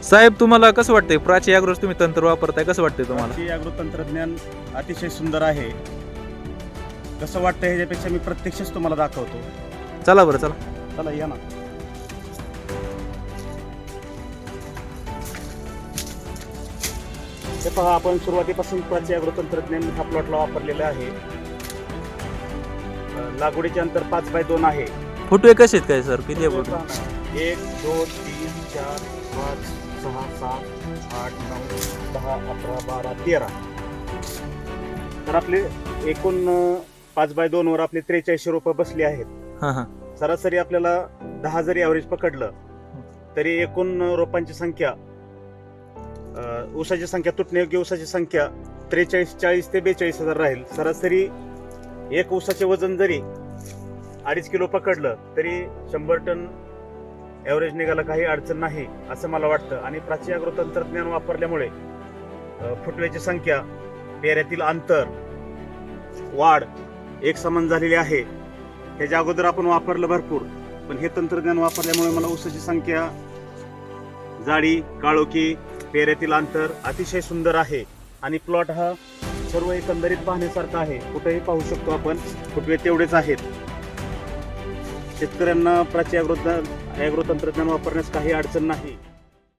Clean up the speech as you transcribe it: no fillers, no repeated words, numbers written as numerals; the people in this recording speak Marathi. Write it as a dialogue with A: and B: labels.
A: साहेब तुम्हाला कसं वाटतंय प्राची ॲग्रोच तुम्ही तंत्र वापरताय, कसं वाटतंय तुम्हाला?
B: प्राची ॲग्रो तंत्रज्ञान अतिशय सुंदर आहे. कसं वाटतं ह्याच्यापेक्षा मी प्रत्यक्षच तुम्हाला दाखवतो.
A: चला बरं चला.
B: चला या ना. हे पहा, आपण सुरुवातीपासून प्राची ॲग्रो तंत्रज्ञान हा प्लॉटला वापरलेला आहे. लागवडीचे अंतर 5x2 आहे.
A: फुटवे कसे आहेत काय सर, किती आहे फुटवे?
B: 1 2 3 4 5 6 7 8 9 10 11 12 13. तर आपले एकूण 5x2 वर आपले 43 रोपं बसली आहेत.
A: हां हां.
B: सरासरी आपल्याला 10 जरी ॲव्हरेज पकडलं तरी एकूण रोपांची संख्या, ऊसाची संख्या, तुटण्यायोग्य ऊसाची संख्या 40 ते 42 हजार राहील. सरासरी एक ऊसाचे वजन जरी 2.5 किलो पकडलं तरी 100 टन ॲव्हरेज निघायला काही अडचण नाही असं मला वाटतं. आणि प्राची ॲग्रो तंत्रज्ञान वापरल्यामुळे फुटव्याची संख्या, पेऱ्यातील अंतर, वाढ एक समान झालेली आहे. ह्याच्या अगोदर आपण वापरलं भरपूर, पण हे तंत्रज्ञान वापरल्यामुळे मला ऊसाची संख्या, जाडी, काळोखी, पेऱ्यातील अंतर अतिशय सुंदर आहे. आणि प्लॉट हा सर्व एकंदरीत पाहण्यासारखा आहे. कुठेही पाहू शकतो आपण, फुटवे तेवढेच आहेत. शेतकऱ्यांना प्राची ॲग्रो तंत्रज्ञान वापरण्यास काही अडचण नाही.